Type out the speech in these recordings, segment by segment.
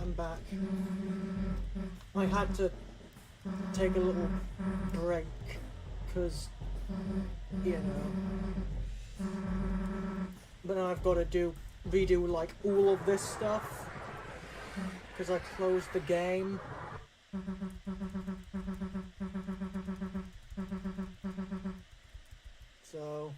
I'm back. I had to take a little break, because, you know. But now I've got to redo like all of this stuff, because I closed the game. So...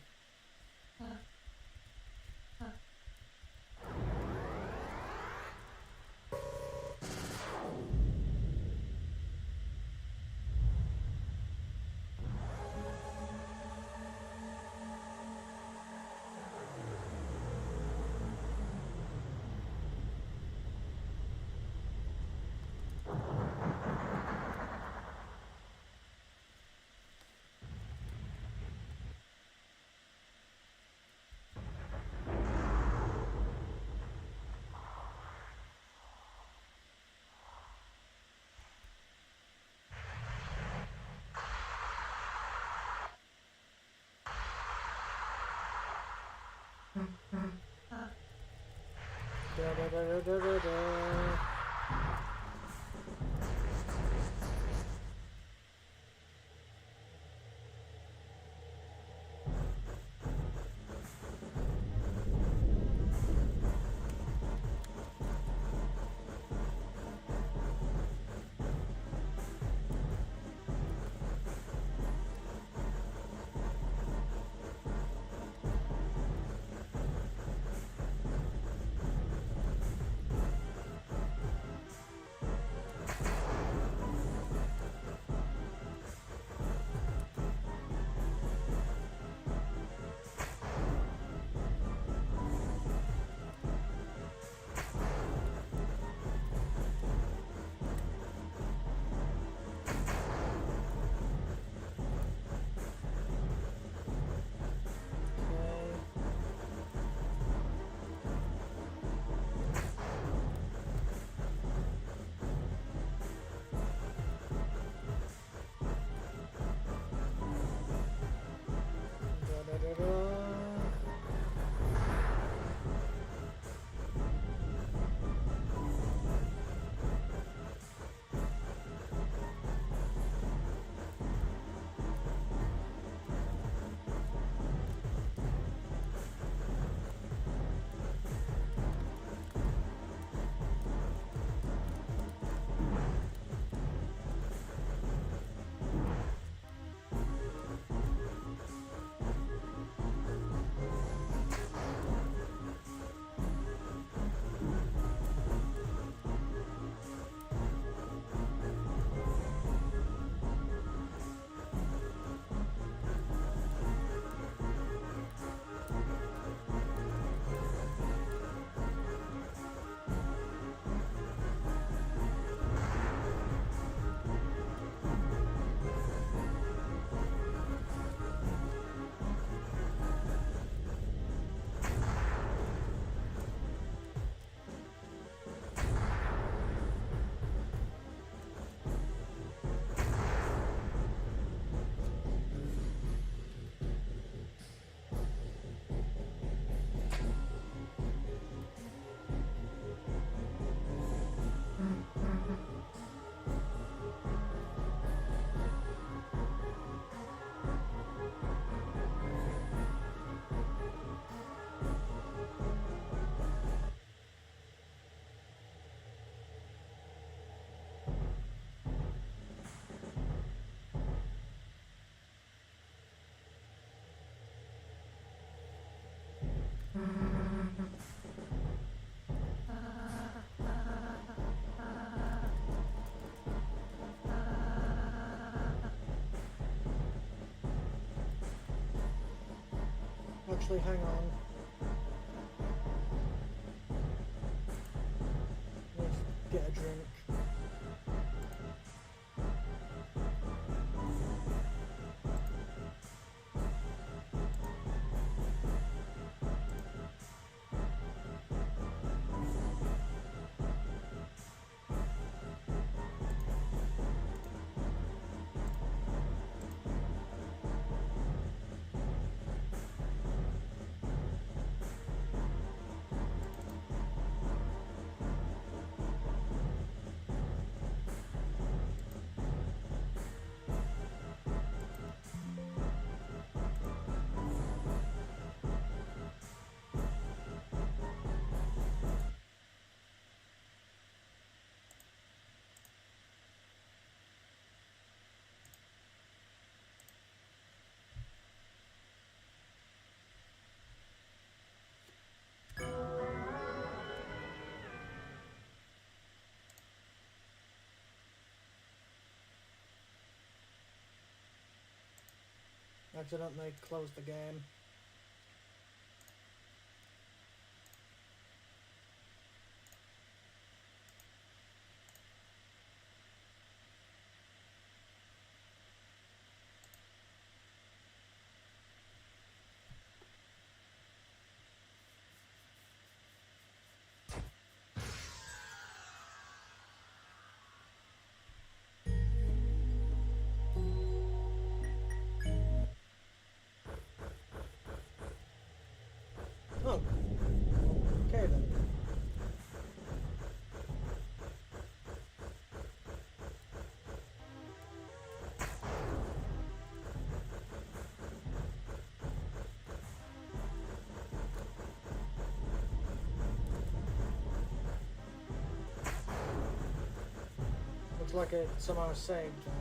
Actually, hang on. Let's get a drink. accidentally close the game. Oh, okay then. Looks like it somehow saved that.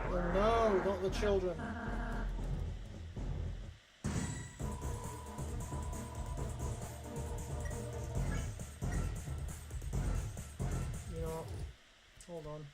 Oh no, not the children. You know, hold on.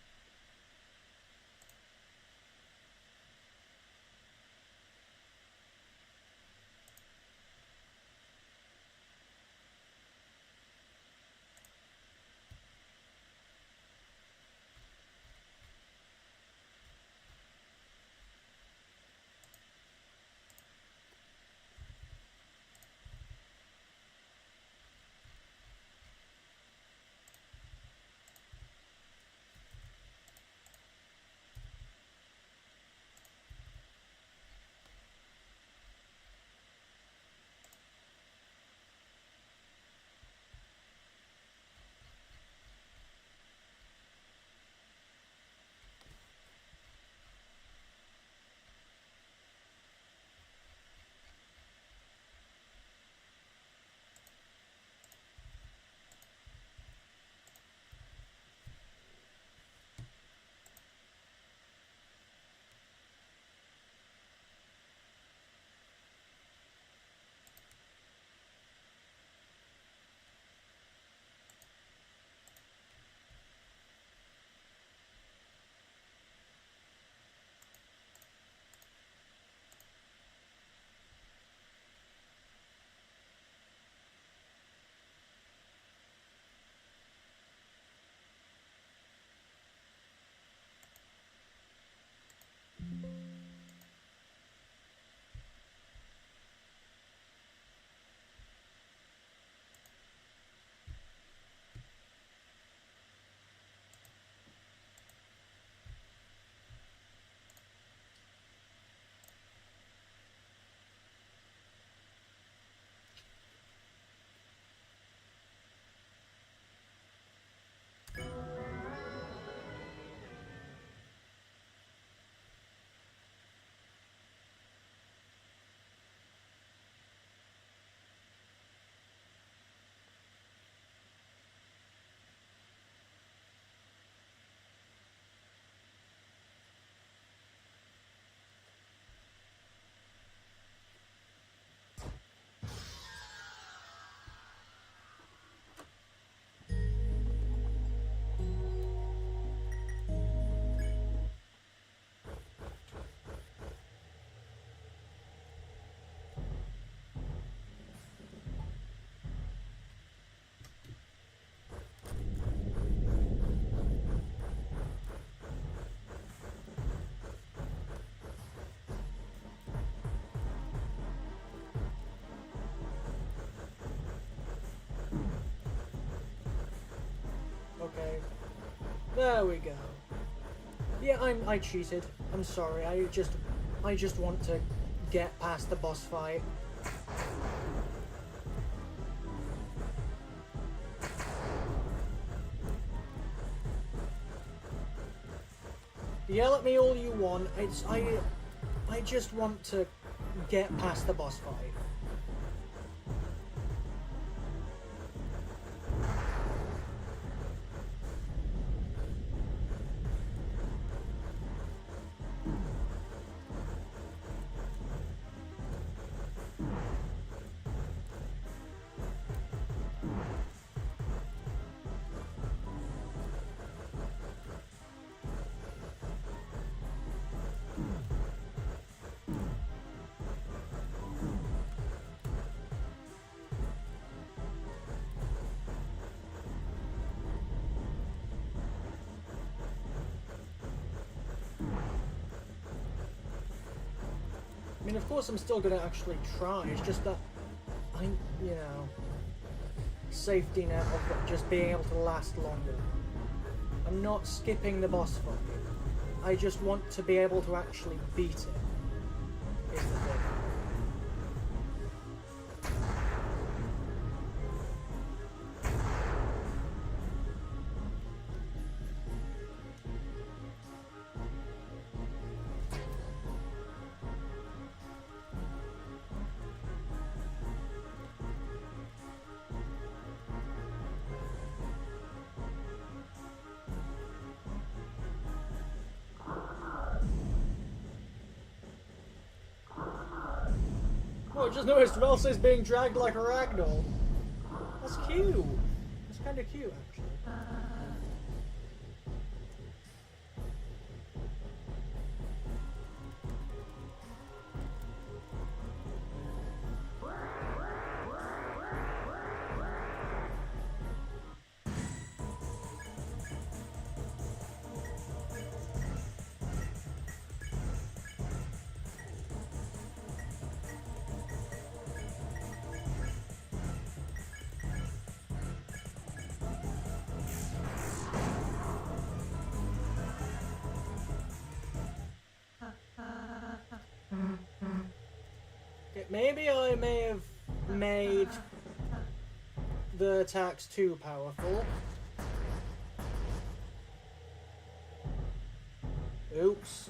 There we go. Yeah, I cheated. I'm sorry. I just want to get past the boss fight. Yell at me all you want. I just want to get past the boss fight. I mean, of course I'm still gonna actually try, it's just that you know, safety net of just being able to last longer. I'm not skipping the boss fight. I just want to be able to actually beat it, is the thing. Oh, I just noticed Velsa's being dragged like a ragdoll. That's cute. That's kind of cute, actually. Maybe I may have made the attacks too powerful. Oops.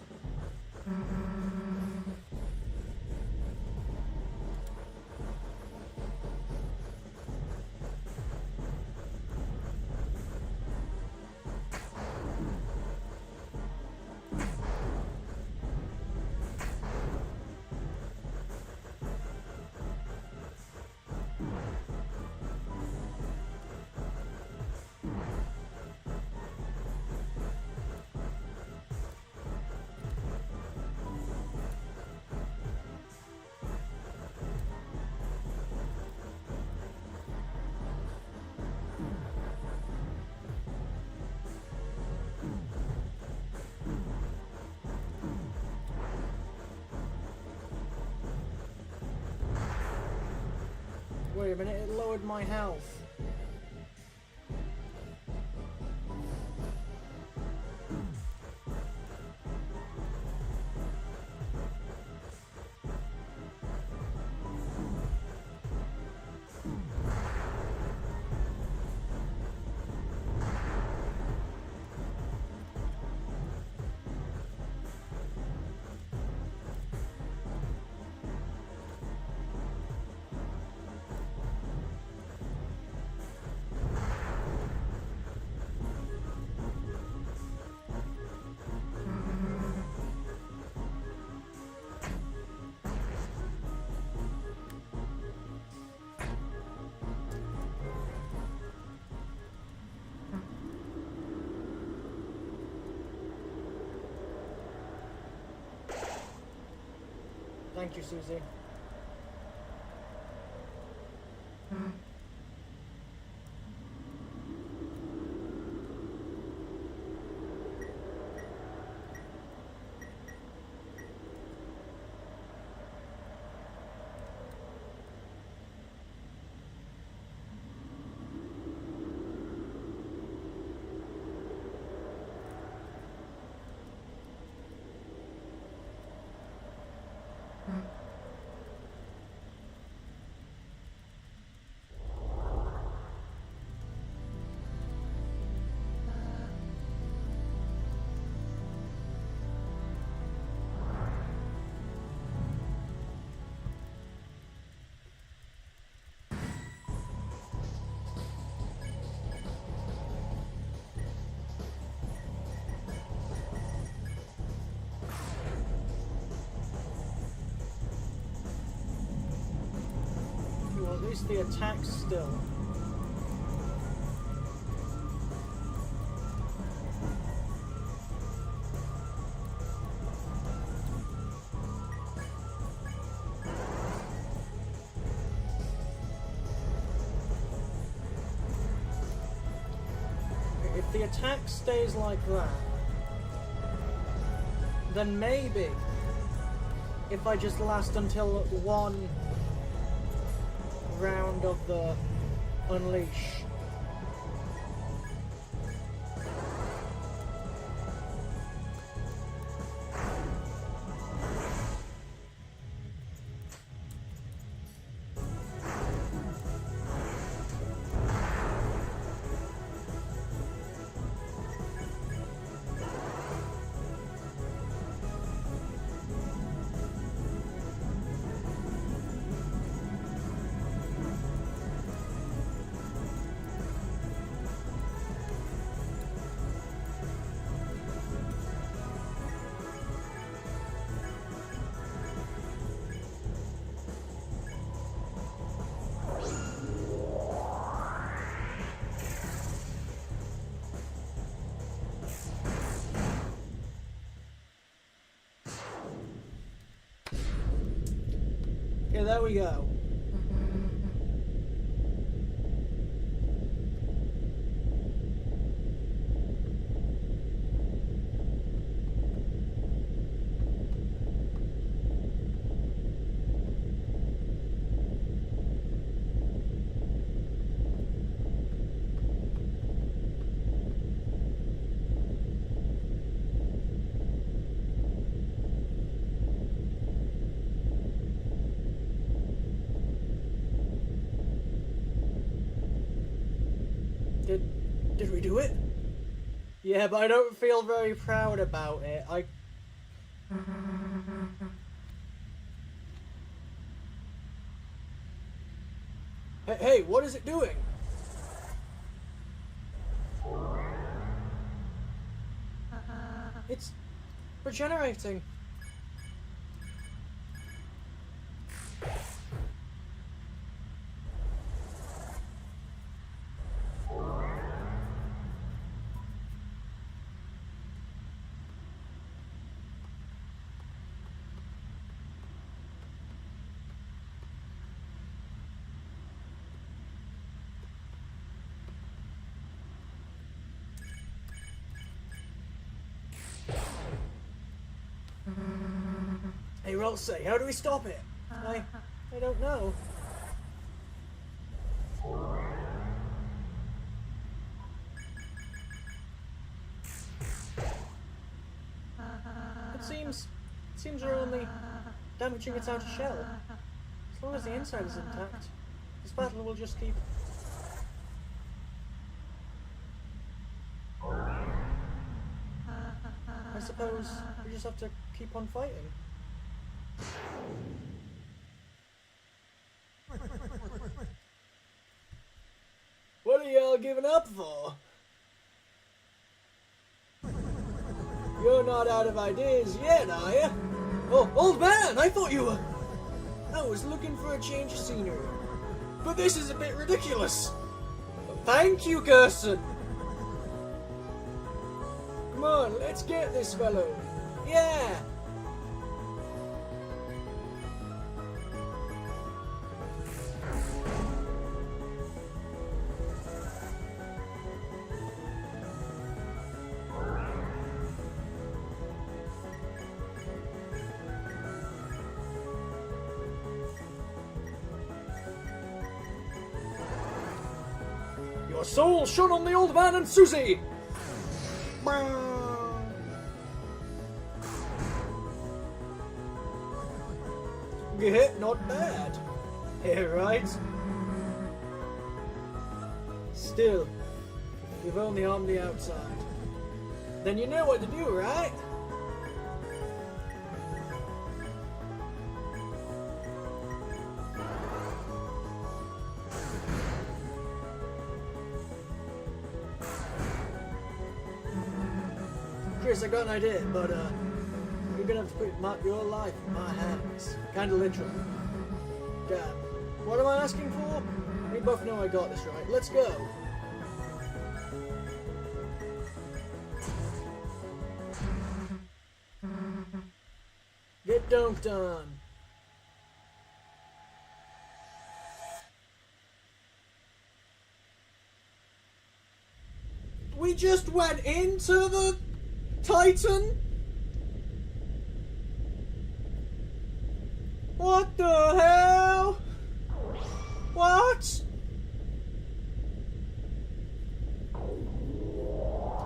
Wait a minute, it lowered my health. Thank you, Susie. increase the attack still. If the attack stays like that, then maybe if I just last until one round of the unleash. Yeah, there we go. Did we do it? Yeah, but I don't feel very proud about it. Hey, what is it doing? It's regenerating. Hey, Rossi, how do we stop it? I don't know. It seems we're only damaging its outer shell. As long as the inside is intact, this battle will just keep. I suppose we just have to keep on fighting. What are y'all giving up for? You're not out of ideas yet, are you? Oh, old man, I thought you were... I was looking for a change of scenery. But this is a bit ridiculous. Thank you, Gerson. Come on, let's get this fellow. Yeah. Your soul shone on the old man and Susie! Yeah, not bad. Yeah, right? Still, we've only harmed the outside. Then you know what to do, right? Chris, I got an idea, but you're gonna have to put your life in my hands. Kinda literal. Damn. What am I asking for? We both know I got this, right? Let's go. Get dunked on. We just went into the Titan? What the hell? What?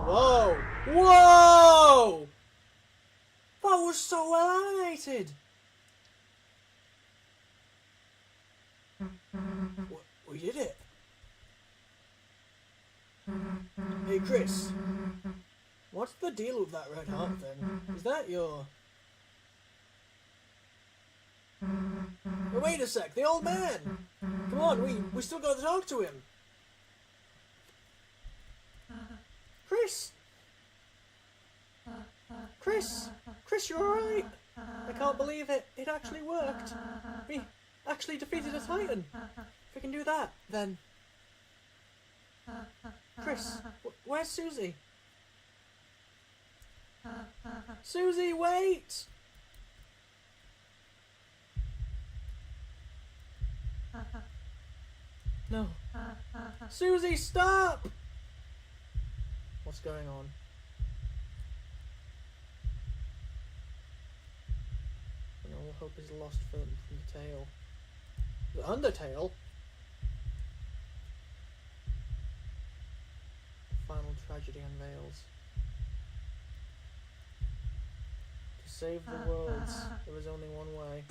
Whoa! Whoa! That was so well animated! We did it. Hey Chris, what's the deal with that red heart thing? Is that your... Oh, wait a sec, the old man! Come on, we still gotta talk to him. Chris! Chris, you're alright! I can't believe it, it actually worked. We actually defeated a Titan. If we can do that, then... Chris, where's Susie? Susie, wait! No. Susie, stop! What's going on? And all hope is lost from the tail. The Undertale? Final tragedy unveils. To save the worlds, there is only one way.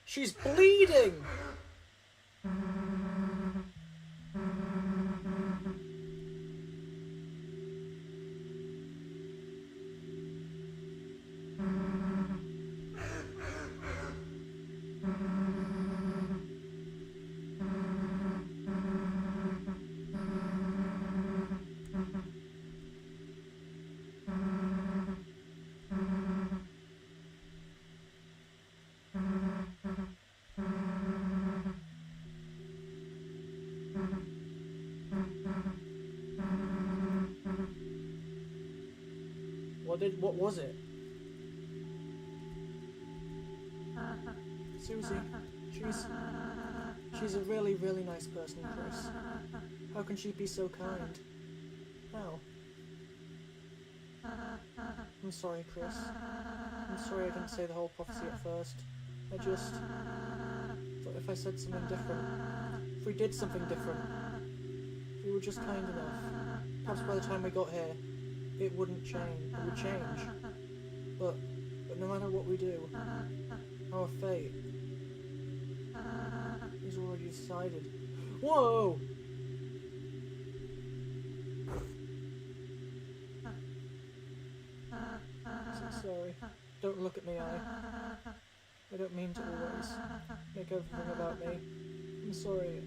She's bleeding! What was it? Susie, she's a really, really nice person, Chris. How can she be so kind? How? I'm sorry, Chris. I'm sorry I didn't say the whole prophecy at first. I just thought if I said something different, if we did something different, if we were just kind enough, perhaps by the time we got here, it wouldn't change. It would change. But no matter what we do, our fate is already decided. Whoa! So sorry. Don't look at me, I don't mean to always make everything about me. I'm sorry,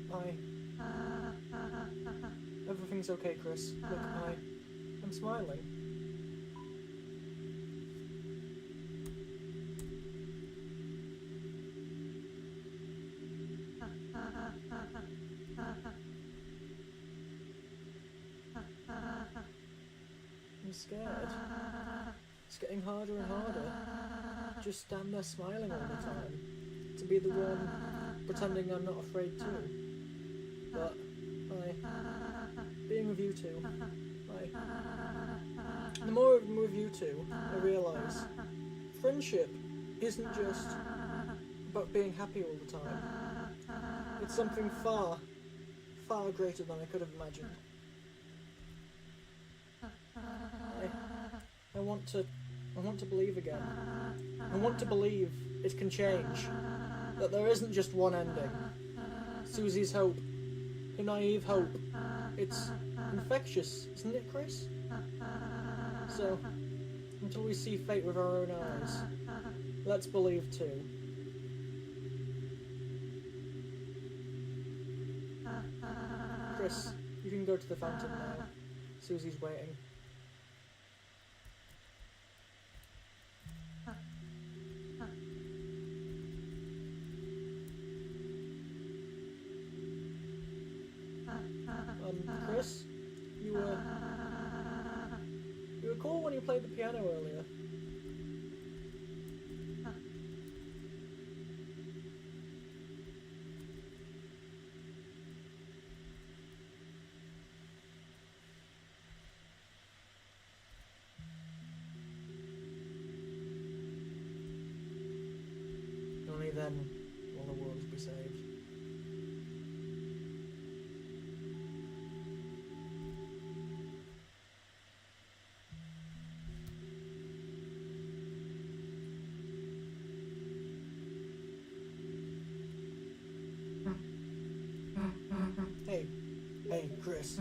Everything's okay, Chris. Look, I'm smiling. I'm scared. It's getting harder and harder. Just stand there smiling all the time. To be the one pretending I'm not afraid too. But being with you two, the more I'm with you two, I realise friendship isn't just about being happy all the time. It's something far, far greater than I could have imagined. I want to believe again. I want to believe it can change. That there isn't just one ending. Susie's hope. Her naive hope. It's infectious, isn't it, Chris? So, until we see fate with our own eyes, let's believe too. Chris, you You can go to the fountain now. Susie's waiting. Chris, you were cool when you played the piano earlier. Only then will the world be saved. Hey, Chris.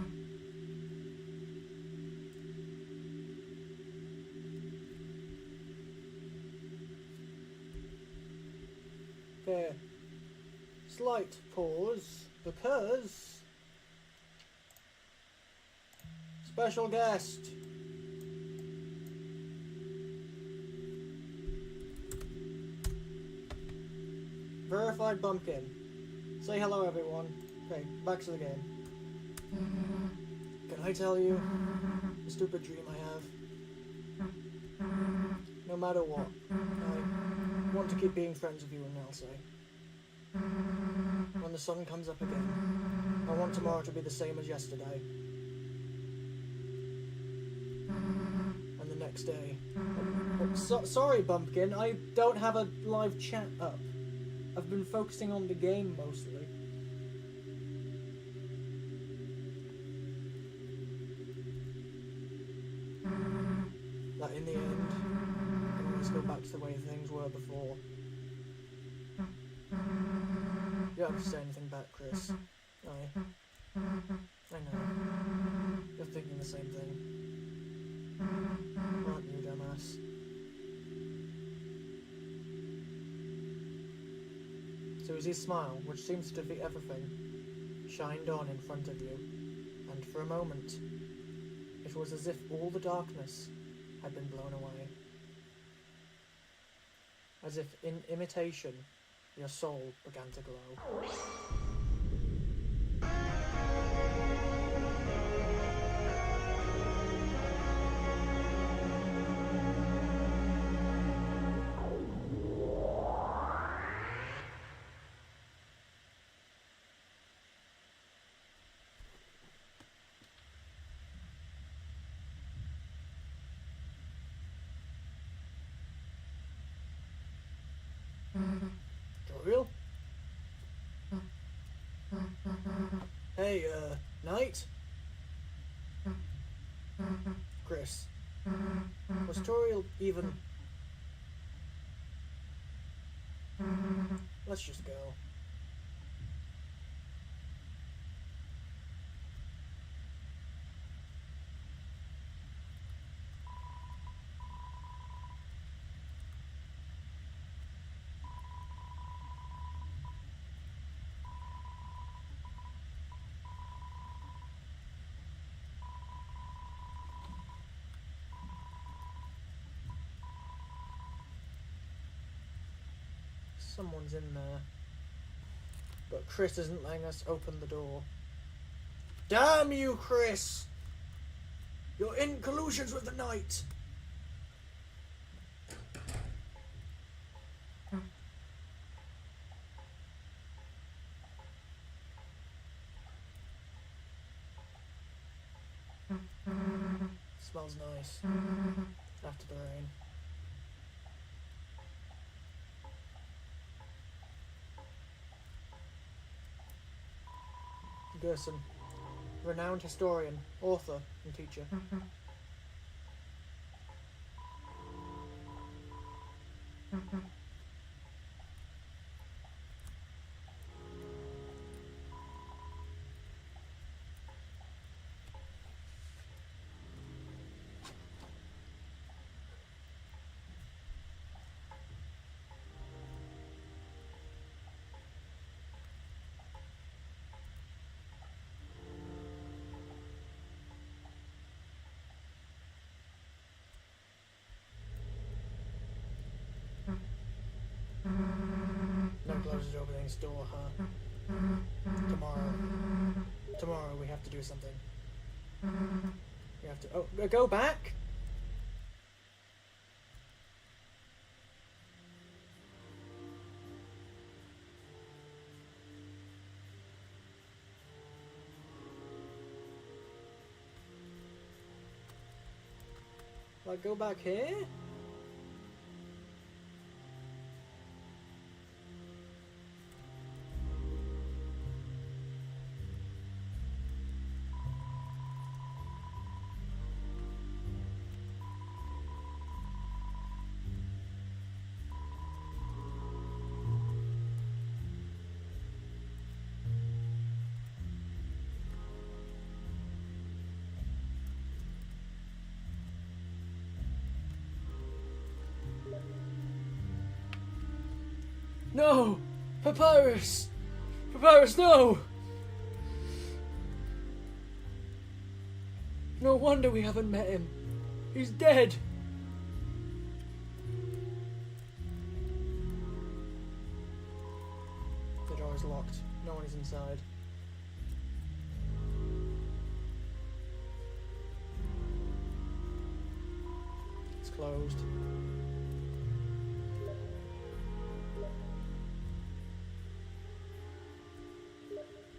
Okay. Slight pause, because... Special guest! Verified bumpkin. Say hello, everyone. Okay, back to the game. Can I tell you the stupid dream I have? No matter what, I want to keep being friends with you and Elsie. When the sun comes up again, I want tomorrow to be the same as yesterday. And the next day... sorry, Bumpkin, I don't have a live chat up. I've been focusing on the game mostly. That in the end, I can always go back to the way things were before. You don't have to say anything back, Chris. I know. You're thinking the same thing. Aren't you, dumbass? Susie's smile, which seems to defeat everything, shined on in front of you, and for a moment, it was as if all the darkness had been blown away. As if in imitation, your soul began to glow. Real? Hey, Knight? Chris. Was Toriel even... Let's just go. Someone's in there. But Chris isn't letting us open the door. Damn you, Chris! You're in collusions with the Knight! Smells nice. After the rain. Gerson, renowned historian, author, and teacher. next door, huh? Tomorrow we have to do something. We have to... Oh, go back? Like, go back here? No! Papyrus! Papyrus, no! No wonder we haven't met him. He's dead! The door is locked. No one is inside. It's closed.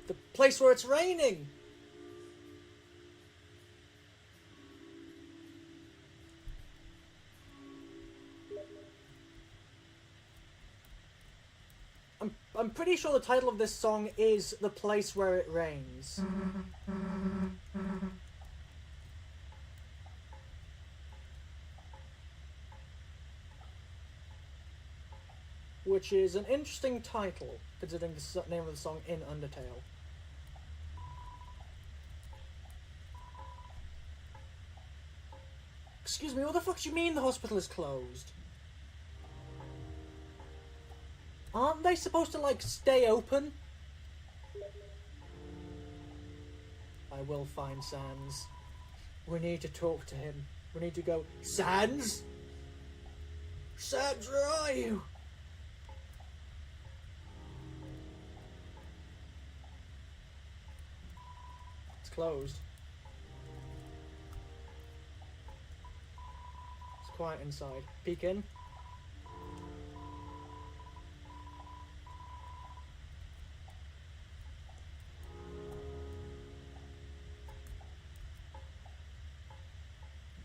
The place where it's raining! I'm pretty sure the title of this song is The Place Where It Rains. Which is an interesting title, considering the name of the song in Undertale. Excuse me, what the fuck do you mean the hospital is closed? Aren't they supposed to, like, stay open? I will find Sans. We need to talk to him. We need to go, Sans? Sans, where are you? It's closed. It's quiet inside. Peek in.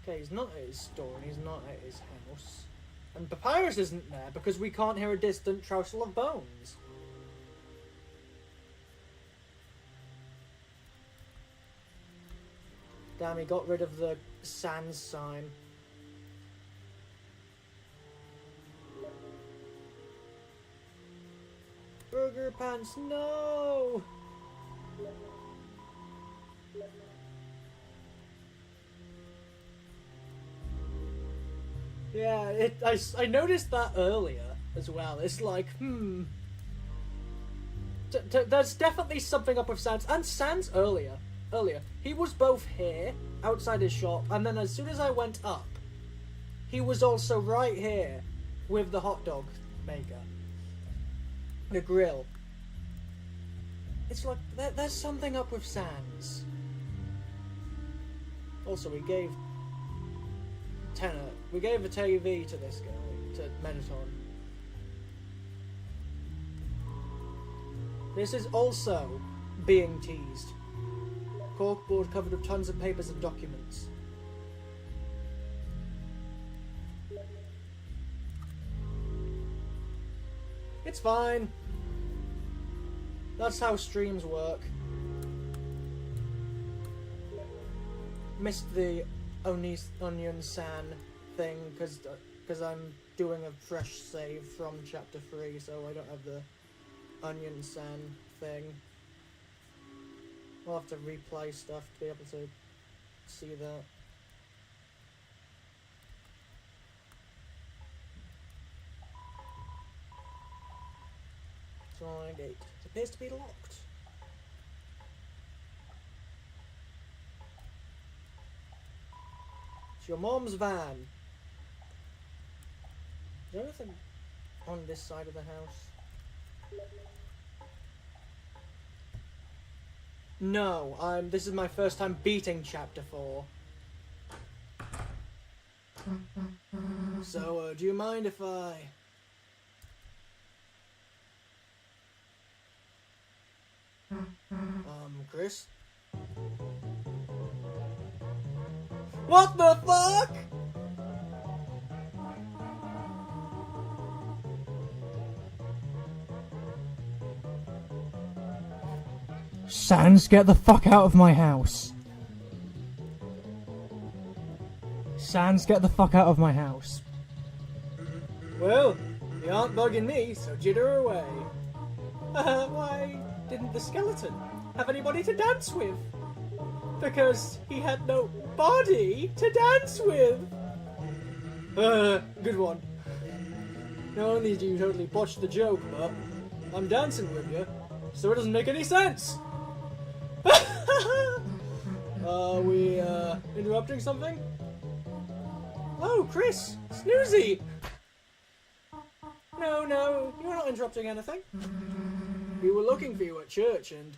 Okay, he's not at his store and he's not at his house. And Papyrus isn't there because we can't hear a distant trousle of bones. Damn, he got rid of the Sans sign. Burger Pants, no! Yeah, I noticed that earlier as well. It's like, there's definitely something up with Sans. And Sans earlier, he was both here, outside his shop, and then as soon as I went up, he was also right here with the hot dog maker. The grill. It's like, there's something up with Sans. Also, we gave a TV to this guy, to Mettaton. This is also being teased. Corkboard covered with tons of papers and documents. It's fine. That's how streams work. Missed the Onion San thing because I'm doing a fresh save from chapter 3, so I don't have the Onion San thing. We'll have to replay stuff to be able to see that. Drawing gate. It appears to be locked. It's your mom's van. Is there anything on this side of the house? No, this is my first time beating Chapter 4. So, do you mind if I... Chris? What the fuck?! Sans, get the fuck out of my house. Sans, get the fuck out of my house. Well, you aren't bugging me, so jitter away. Why didn't the skeleton have anybody to dance with? Because he had no body to dance with. Good one. Not only do you totally botch the joke, but I'm dancing with you, so it doesn't make any sense. Are we, interrupting something? Oh, Chris! Snoozy! No, you're not interrupting anything. We were looking for you at church and...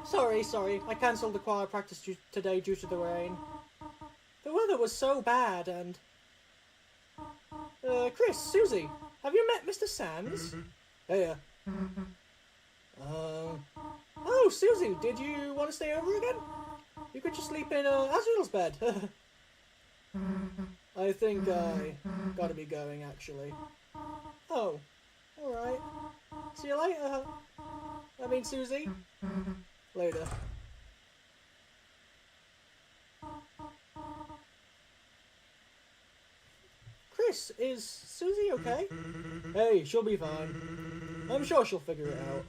Sorry, I cancelled the choir practice today due to the rain. The weather was so bad and... Chris, Susie, have you met Mr. Sands? Hey, Oh, Susie, did you want to stay over again? You could just sleep in, Azrael's bed. I think I gotta be going, actually. Oh, alright. See you later. I mean, Susie. Later. Chris, is Susie okay? Hey, she'll be fine. I'm sure she'll figure it out.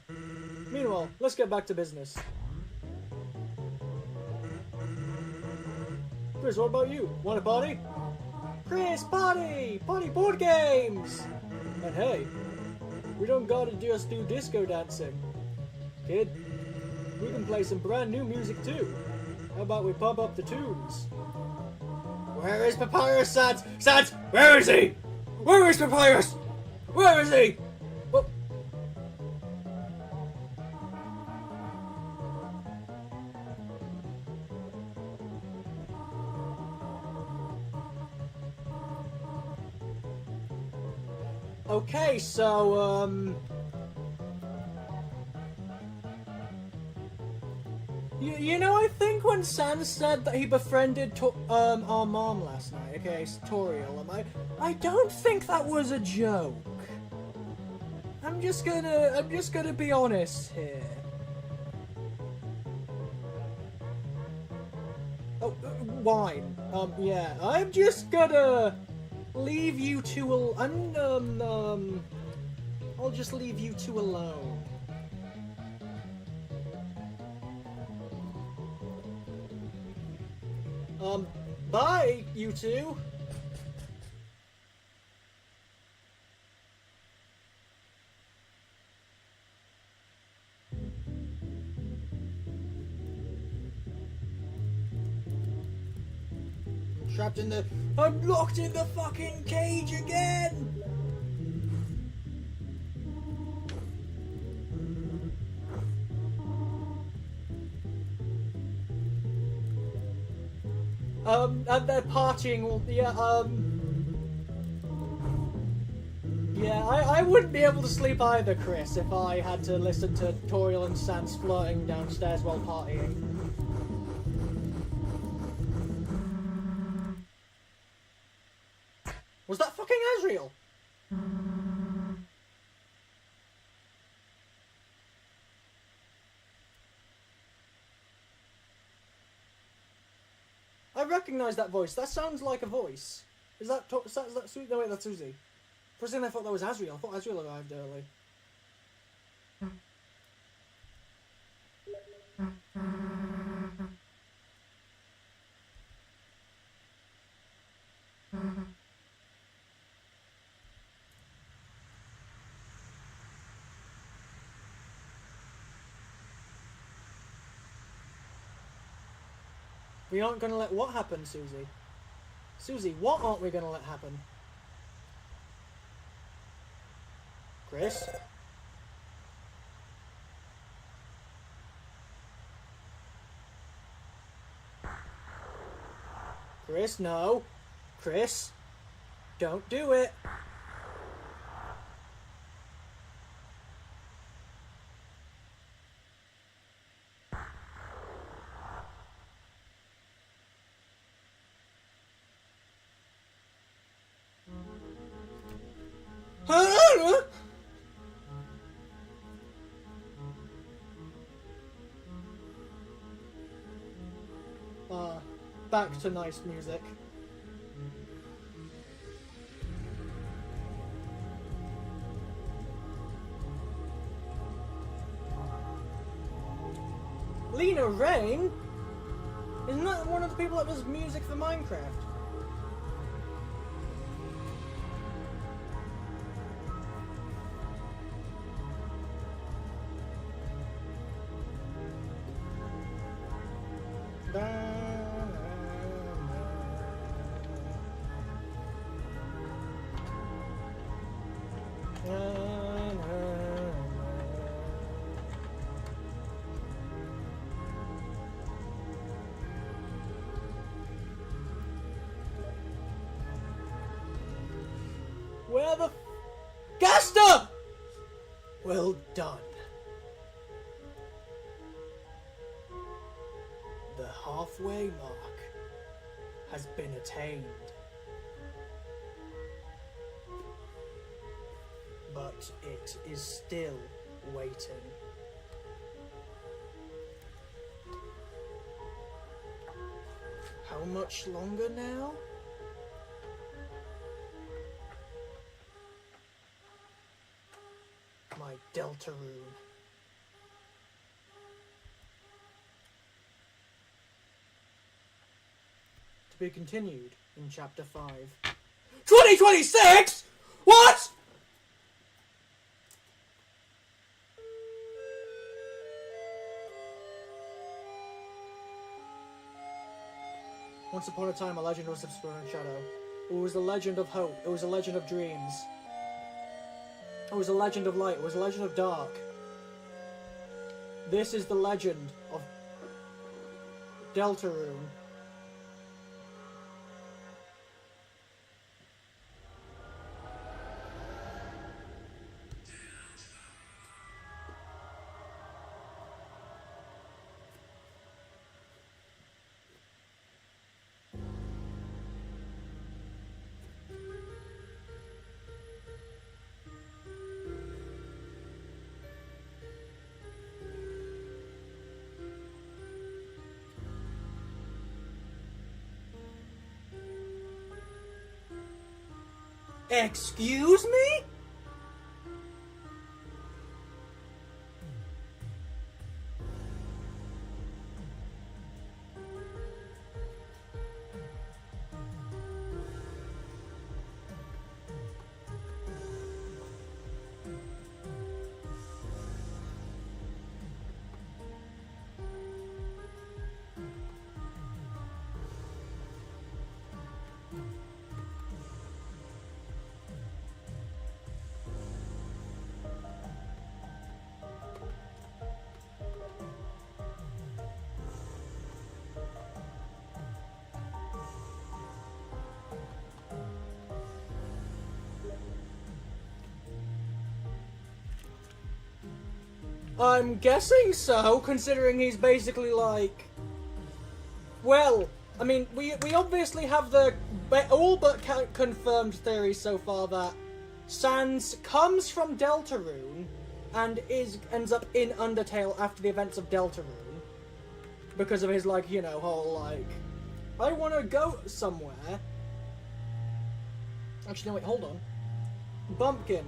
Meanwhile, let's get back to business. Chris, what about you? Want a party? Chris, party! Party board games! And hey, we don't gotta just do disco dancing. Kid, we can play some brand new music too. How about we pump up the tunes? Where is Papyrus, Sans? Sans, where is he? Where is Papyrus? Where is he? Oh. Okay, so, You know, I think when Sans said that he befriended our mom last night, okay, Toriel, I don't think that was a joke. I'm just gonna be honest here. Oh, wine. Yeah, I'm just gonna leave you two I'll just leave you two alone. Bye, you two. I'm locked in the fucking cage again! And they're partying, yeah, I wouldn't be able to sleep either, Chris, if I had to listen to Toriel and Sans flirting downstairs while partying. Was that fucking Azrael? I recognise that voice. That sounds like a voice. Is that Susie? No, wait, that's Susie. For a second I thought that was Azrael. I thought Azrael arrived early. We aren't going to let what happen, Susie? Susie, what aren't we going to let happen? Chris? Chris, no. Chris, don't do it. Back to nice music. Lena Raine? Isn't that one of the people that does music for Minecraft? Where the... Gaster! Well done. The halfway mark has been attained. But it is still waiting. How much longer now? My DELTARUNE. To be continued in Chapter 5. 2026?! What?! Once upon a time, a legend was obscure in shadow. It was a legend of hope. It was a legend of dreams. It was a legend of light. It was a legend of dark. This is the legend of DELTARUNE. Excuse me? I'm guessing so, considering he's basically like... Well, I mean, we obviously have the all but confirmed theory so far that Sans comes from Deltarune and ends up in Undertale after the events of Deltarune. Because of his, like, you know, whole, like... I want to go somewhere. Actually, no, wait, hold on. Bumpkin,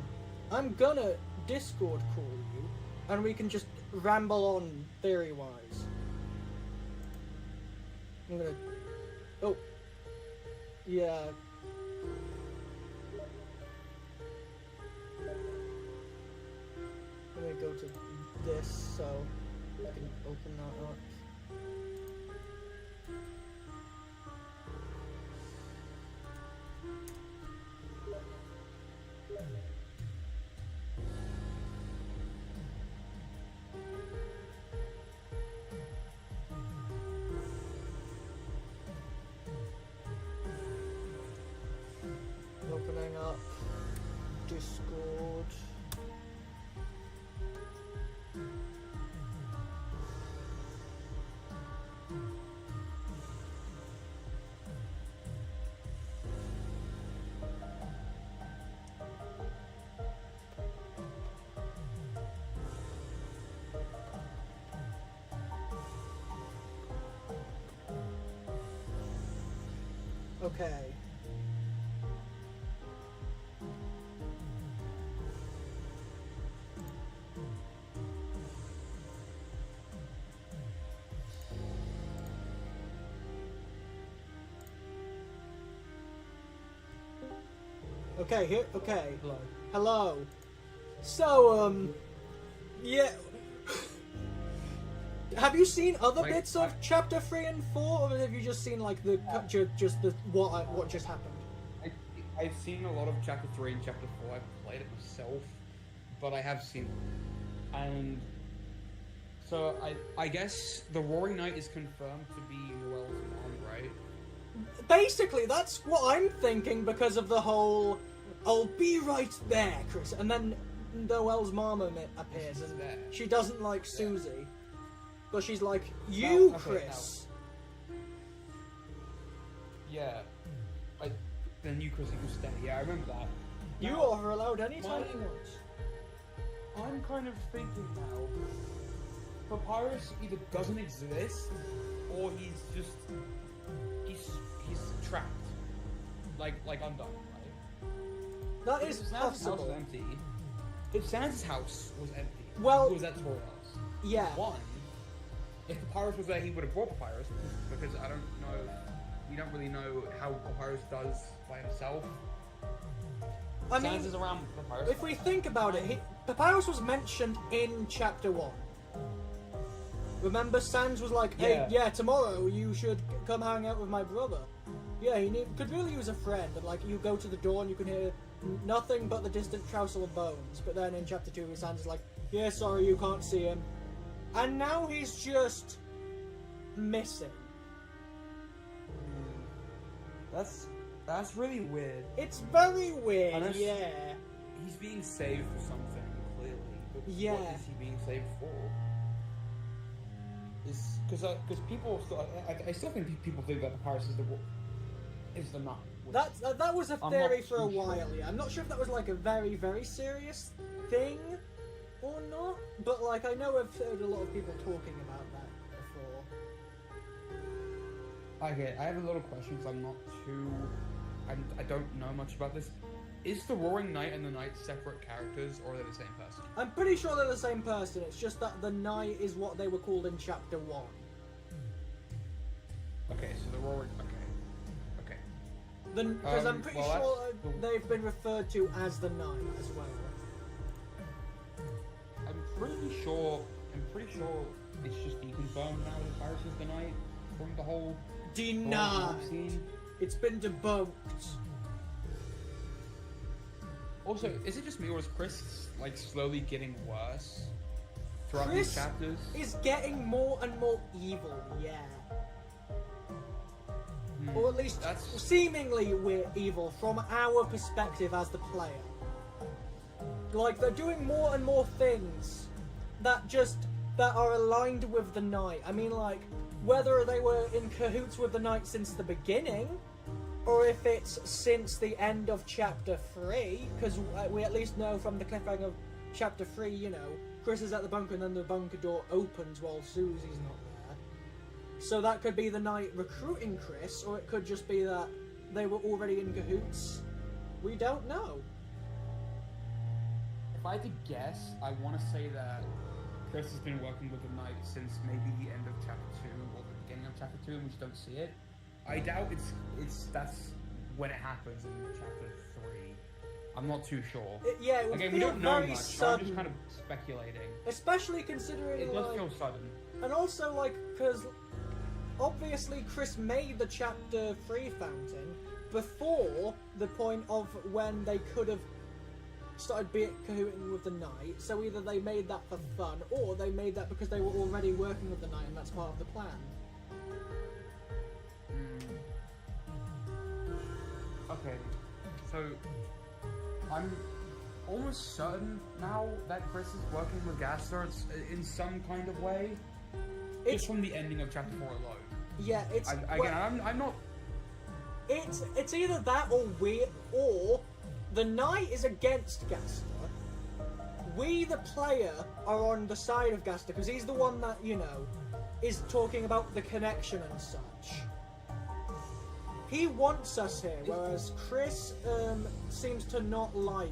I'm gonna Discord call you. And we can just ramble on, theory-wise. I'm gonna... Oh. Yeah. I'm gonna go to this, so I can open that up. Okay. Okay, here. Okay. Hello. Hello. So, yeah. Have you seen other Like, bits of chapter 3 and 4, or have you just seen like the just the what just happened? I've seen a lot of chapter 3 and chapter 4. I've played it myself, but I have seen it. And so I guess the Roaring Knight is confirmed to be Noel's mom, right? Basically, that's what I'm thinking because of the whole "I'll be right there, Chris," and then Noel's mom appears, and there. she doesn't like Susie, but she's like, "You, Now, okay, Chris." Yeah. Then you, Chris, you can stay. Yeah, I remember that. You Now, are allowed any time my- you want. I'm kind of thinking now, Papyrus either doesn't exist, or he's just he's trapped, like undone, right? That If is Sans' house was possible. empty, if Sans' house was empty, Well- was at Toriel's. Yeah. One, if Papyrus was there, he would have brought Papyrus, because I don't know, we don't really know how Papyrus does by himself. I Sans mean, is around Papyrus. if we think about it, Papyrus was mentioned in chapter 1. Remember, Sans was like, "Hey, yeah, tomorrow you should come hang out with my brother." Yeah, he could really use a friend, and like you go to the door and you can hear nothing but the distant trousel of bones. But then in chapter 2, Sans is like, "Yeah, sorry, you can't see him," and now he's just missing. That's really weird. It's very weird. Unless- Yeah. He's being saved for something, clearly. But Yeah. what is he being saved for? Is because people still, I still think people think that Papyrus is the nut. That was a I'm theory not for a too sure. while. Yeah, I'm not sure if that was like a very very serious thing or not, but like I know I've heard a lot of people talking about that before. Okay, I have a lot of questions. I'm not too. I don't know much about this. Is the Roaring Knight and the Knight separate characters, or are they the same person? I'm pretty sure they're the same person. It's just that the Knight is what they were called in chapter 1. Okay, so the Roaring. Okay. Because I'm pretty well, sure that's- they've been referred to as the Knight as well. I'm pretty sure it's just been confirmed now that Papyrus is the Knight from the whole Denied. scene. It's been debunked. Also, is it just me or is Chris like slowly getting worse throughout Chris these chapters? is getting more and more evil. Yeah. Or at least That's seemingly we're evil from our perspective as the player. Like they're doing more and more things that are aligned with the Knight. I mean, like whether they were in cahoots with the Knight since the beginning, or if it's since the end of chapter 3, because we at least know from the cliffhanger of chapter 3, you know, Chris is at the bunker and then the bunker door opens while Susie's not there. So that could be the Knight recruiting Chris, or it could just be that they were already in cahoots. We don't know. If I had to guess, I want to say that Chris has been working with the Knight since maybe the end of chapter 2 or the beginning of chapter 2, and we just don't see it. I doubt that's when it happens in chapter 3. I'm not too sure. It would Again, we feel don't know very much. sudden. I'm just kind of speculating. Especially considering, It does like, feel sudden. and also, like, because obviously Chris made the chapter 3 fountain before the point of when they could have started cahooting with the Knight, so either they made that for fun, or they made that because they were already working with the Knight and that's part of the plan. Okay, so I'm almost certain now that Chris is working with Gaster in some kind of way. It's Just from the ending of chapter 4 alone. yeah, it's I'm not. it's either that or the Knight is against Gaster. We, the player, are on the side of Gaster because he's the one that, you know, is talking about the connection and such. he wants us here, whereas Chris seems to not like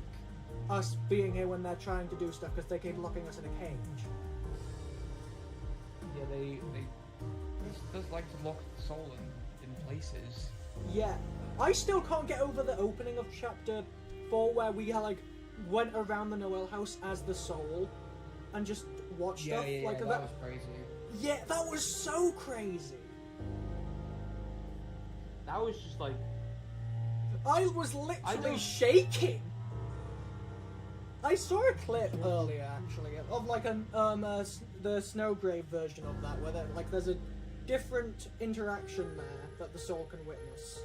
us being here when they're trying to do stuff because they keep locking us in a cage. Yeah, they does like to lock the soul in places. Yeah, I still can't get over the opening of chapter 4 where we like went around the Noel house as the soul and just watched stuff. Like that was crazy. Yeah, that was so crazy. That was just like... I was literally shaking. I saw a clip earlier, actually, of like the Snowgrave version of that, where there's a different interaction there that the soul can witness.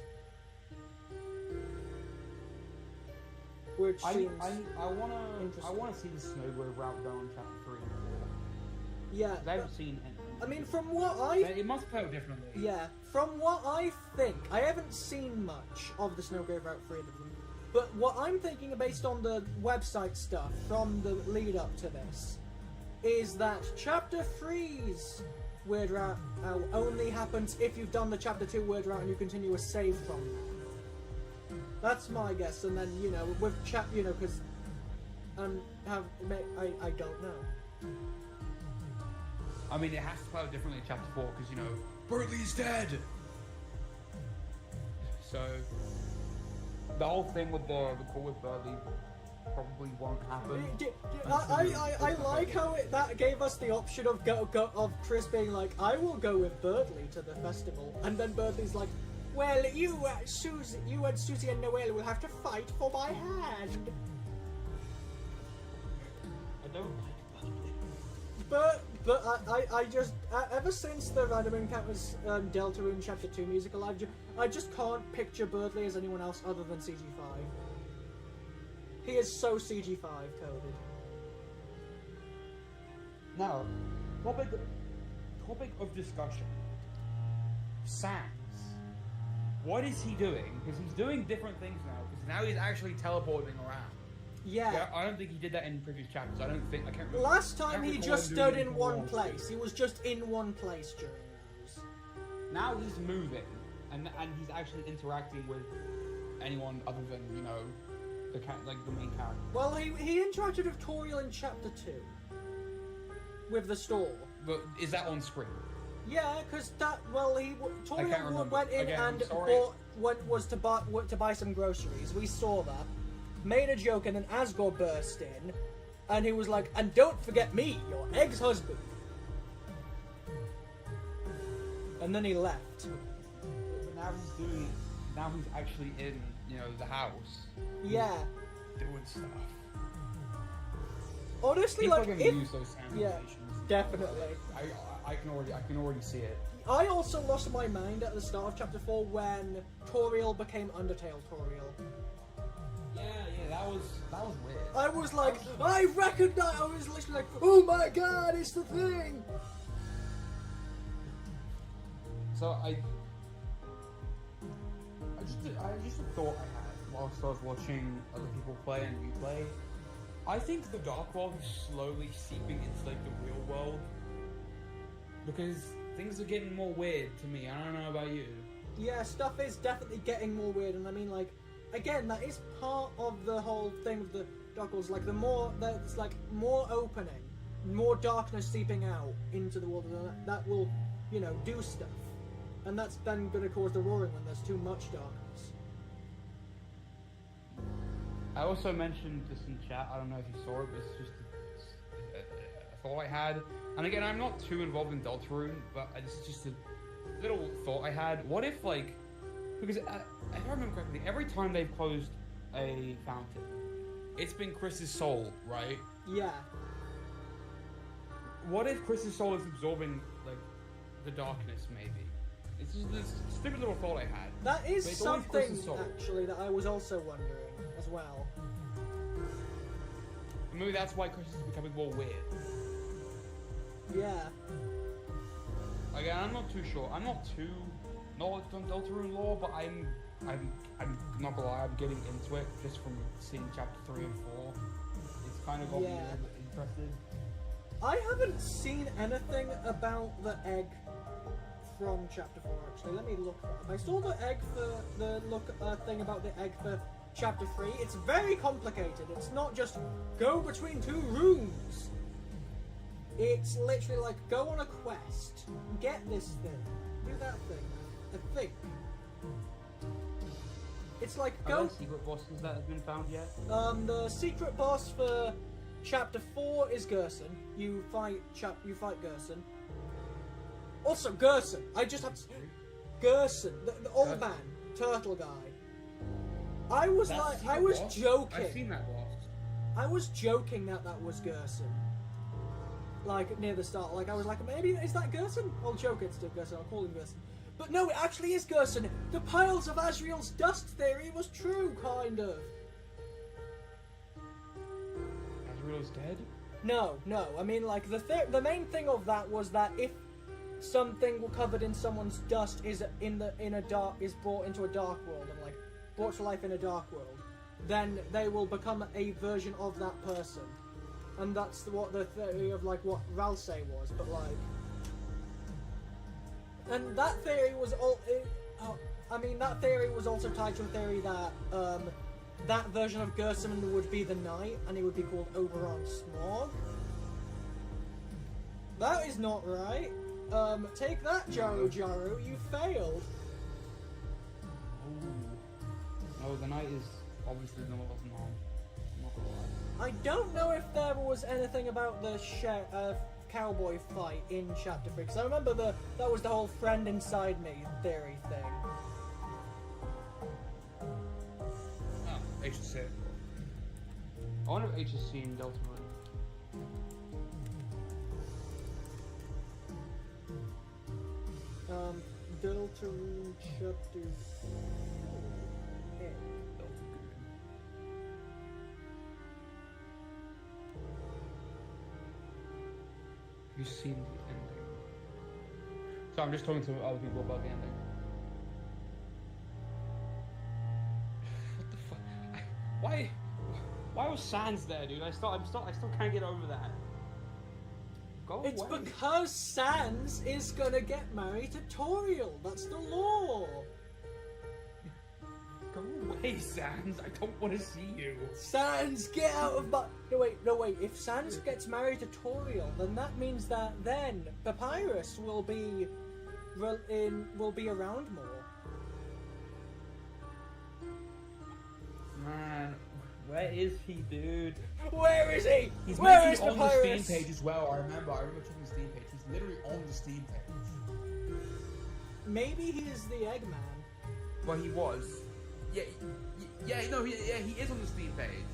Which seems I wanna see the Snowgrave route done on chapter 3 and 4. Yeah. I haven't seen any. I mean, from what it must play out differently. Yeah, from what I think, I haven't seen much of the Snowgrave Route 3 of them, but what I'm thinking based on the website stuff from the lead up to this, is that Chapter 3's Weird Route only happens if you've done the Chapter 2 Weird Route and you continue a save from that. That's my guess, and then, you know, with because, I don't know. I mean, it has to play out differently in chapter 4 because, you know, Bertley's dead! So, the whole thing with the call with Bertley probably won't happen. I like how that gave us the option of of Chris being like, I will go with Bertley to the festival, and then Bertley's like, well, you and Susie and Noelle will have to fight for my hand. I don't like Bertley. But I just ever since the Random Encounters Deltarune Chapter 2 musical, I just can't picture Bertley as anyone else other than CG5. He is so CG5 coded. Now, topic of discussion. Sans. What is he doing? Because he's doing different things now. Because now he's actually teleporting around. Yeah. I don't think he did that in previous chapters. I can't remember. Last time he just stood in one place. He was just in one place during those. Now he's moving, and he's actually interacting with anyone other than, you know, the main character. Well, he interacted with Toriel in Chapter 2. With the store. But is that on screen? Yeah, because Toriel went in and was to buy some groceries. We saw that. Made a joke, and then Asgore burst in, and he was like, and don't forget me, your ex-husband. And then he left. But now he's actually in, you know, the house. Yeah. Doing stuff. Honestly, people like, are gonna use those sound animations. Definitely. I can already see it. I also lost my mind at the start of Chapter 4 when Toriel became Undertale Toriel. Yeah, that was weird. I was like, I was literally like, oh my god, it's the thing! So just a thought I had whilst I was watching other people play and replay. I think the Dark World is slowly seeping into like the real world. Because things are getting more weird to me. I don't know about you. Yeah, stuff is definitely getting more weird, and I mean, like, again, that is part of the whole thing with the Dark Worlds. Like, the more that's like more opening, more darkness seeping out into the world, that will, you know, do stuff, and that's then going to cause the roaring when there's too much darkness. I also mentioned this in chat. I don't know if you saw it, but it's just a thought I had. And again, I'm not too involved in Deltarune, but this is just a little thought I had. What if, like, because if I remember correctly, every time they've closed a fountain, it's been Chris's soul, right? Yeah. What if Chris's soul is absorbing, like, the darkness, maybe? It's just this stupid little thought I had. That is something, actually, that I was also wondering as well. Maybe that's why Chris is becoming more weird. Yeah. Again, I'm not too sure. I'm not too knowledgeable on Deltarune lore, but I'm not gonna lie, I'm getting into it just from seeing chapter 3 and 4. It's kind of got me a little bit interested. I haven't seen anything about the egg from Chapter 4, actually. Let me look that up. I saw the egg for the thing about the egg for Chapter 3. It's very complicated. It's not just go between 2 rooms. It's literally like go on a quest, get this thing, do that thing, I think. It's like Are go. there secret bosses that have been found yet? The secret boss for Chapter 4 is Gerson. You fight Gerson. Also, Gerson. I just have to. Gerson, the old man, turtle guy. I was joking. I've seen that boss. I was joking that was Gerson. Like, near the start. Like, I was like, maybe, is that Gerson? I'll joke it's still Gerson, I'll call him Gerson. But no, it actually is Gerson. The piles of Asriel's dust theory was true, kind of. Asriel's dead? No. I mean, like, the main thing of that was that if something covered in someone's dust is brought into a dark world and, like, brought to life in a dark world, then they will become a version of that person. And that's what the theory of, like, what Ralsei was, but, like... And that theory was that theory was also tied to a theory that, that version of Gerson would be the Knight, and he would be called Oberon Smog. That is not right. Take that, Jaru, you failed. Oh, the Knight is obviously not gonna lie. I don't know if there was anything about the cowboy fight in Chapter 3, because I remember that was the whole friend inside me theory thing. Oh, HSC. I wonder if HSC in Deltarune. Deltarune Chapter 4. You've seen the ending. So I'm just talking to other people about the ending. What the fuck? Why was Sans there, dude? I still can't get over that. Go away. It's because Sans is gonna get married to Toriel. That's the law. Go away, Sans. I don't want to see you. Sans, get out of my... No wait. If Sans gets married to Toriel, then that means that then Papyrus will be around more. Man, where is he, dude? Where is he? He's Where is on Papyrus? the Steam page as well. I remember checking the Steam page. He's literally on the Steam page. Maybe he is the Eggman. Well, he was. He is on the Steam page.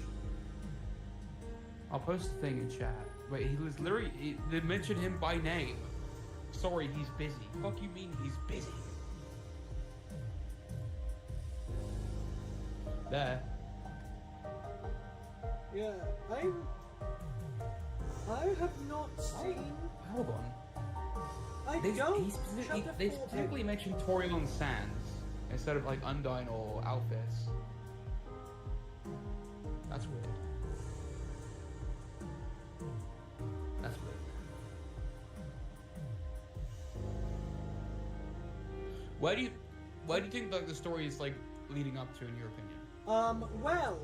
I'll post the thing in chat. Wait, he was literally... They mentioned him by name. Sorry, he's busy. Fuck you mean he's busy? There. Yeah, I have not seen... Hold on. They specifically mentioned Toriel and Sans instead of like Undyne or Alphys. That's weird. That's weird. Why do you think like the story is like leading up to, in your opinion? Well,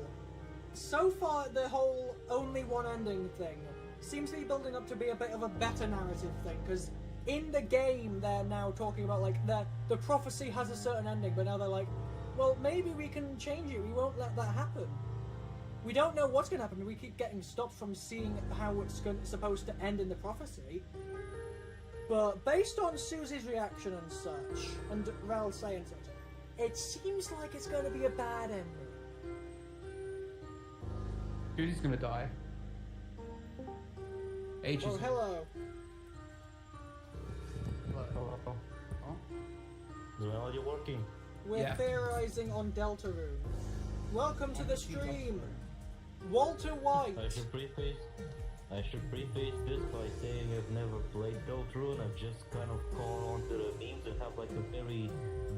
so far the whole only one ending thing seems to be building up to be a bit of a better narrative thing, because in the game they're now talking about like the prophecy has a certain ending, but now they're like, well, maybe we can change it, we won't let that happen. We don't know what's going to happen, we keep getting stopped from seeing how it's supposed to end in the prophecy. But based on Susie's reaction and such, and Ral saying such, it seems like it's going to be a bad ending. Susie's gonna die. H Oh, is... hello. Hello. Oh? When are you working? We're theorizing on Deltarune. Welcome to the stream, Walter White. I should preface this by saying I've never played Deltarune. I've just kind of caught on to the memes and have like a very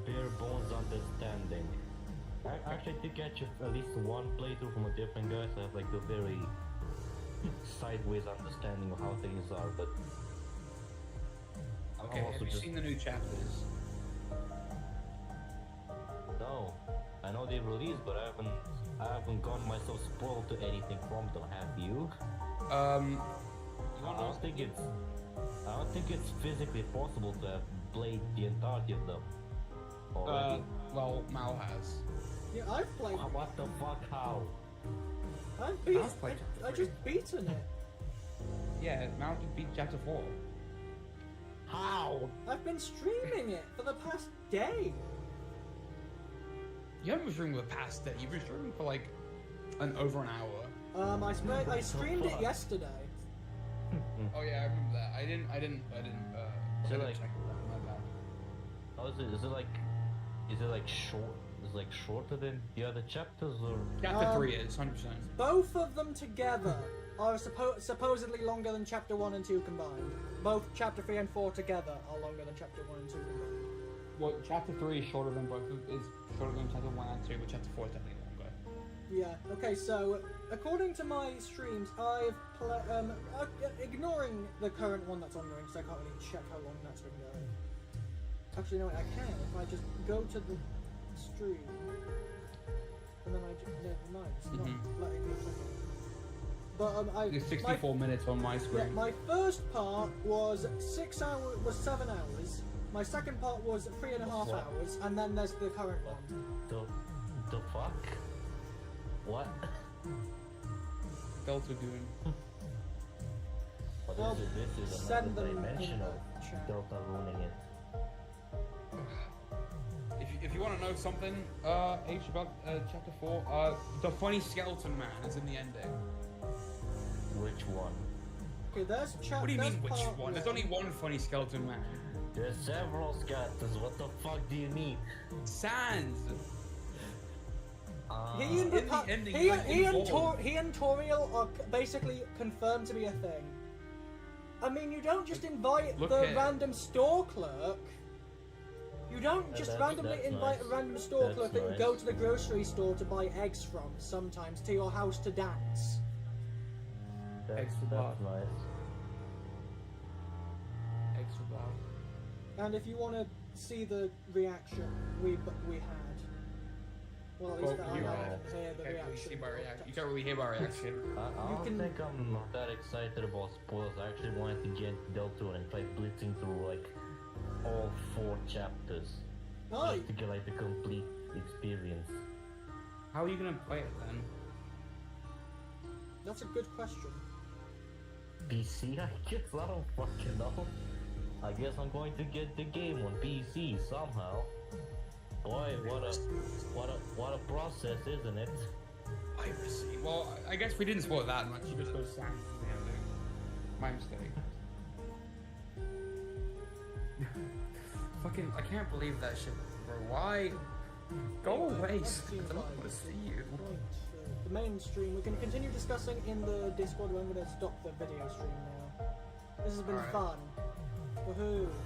bare bones understanding. Actually, I did catch at least one playthrough from a different guy, so I have like a very sideways understanding of how things are, but Okay, also have you just- seen the new chapters? No, I know they released, but I haven't gotten myself spoiled to anything from them. Have you? You I want to don't think it's physically possible to have played the entirety of them already. well, Mal has. Yeah, I've played. What the fuck? How? I've beat. I've played I just beaten it. Yeah, Mal just beat chapter 4. How? I've been streaming it for the past day. You haven't been streaming for the past day. You've been streaming for like over an hour. I streamed it yesterday. Oh yeah, I remember that. I didn't So, like- check that. My bad. How is it? Is it like short? Is it like shorter than the other chapters, or? Chapter 3 is 100%. Both of them together are supposedly longer than chapter 1 and 2 combined. Both chapter 3 and 4 together are longer than chapter 1 and 2 combined. Well, chapter 3 is shorter than shorter than chapter 1 and 2, but chapter 4 is definitely longer. Yeah, okay, so according to my streams, I've ignoring the current one that's ongoing, because I can't really check how long that's been going. Actually, no, I can if I just go to the stream, and then I just, never mind, it's not letting me click it. But It's 64 minutes on my yeah, screen. my first part was 7 hours. My second part was 3.5 What? hours, and then there's the current one. The fuck? What? Deltarune. Well, Well, this is send another them in dimension the of chat. Delta ruining it. If you want to know something, H, about chapter 4, the funny skeleton man is in the ending. Which one? Okay, there's chat. What do you mean, there's which part one? There's only one funny skeleton man. There's several skeletons. What the fuck do you need? Sans! He and, in the Repa- ending, he, like, he, and involved. he and Toriel are basically confirmed to be a thing. I mean, you don't just invite Look the at- random store clerk. You don't just that's- randomly that's invite nice. a random store That's clerk that you nice. go to the grocery store to buy eggs from sometimes to your house to dance. Eggs for That's what? nice. Eggs for Bob. And if you want to see the reaction we had, well, at least Well, I you had know. to hear the You can't really reaction. see my reaction. You can't really hear my reaction. I You don't can- think I'm that excited about spoilers. I actually wanted to get Deltarune and try blitzing through like all 4 chapters. Oh, Just to get like the complete experience. How are you gonna play it then? that's a good question. PC, I guess. I don't fucking know. I guess I'm going to get the game on PC somehow. Boy, what a process, isn't it? Piracy. Well, I guess we didn't spoil that much. You just go Sans in the ending. My mistake. Fucking, I can't believe that shit, bro. Why? Go away. That I seems don't like want to see you. Right, the main stream. We can continue discussing in the Discord. I'm going to stop the video stream now. This has been Alright. fun. Woohoo!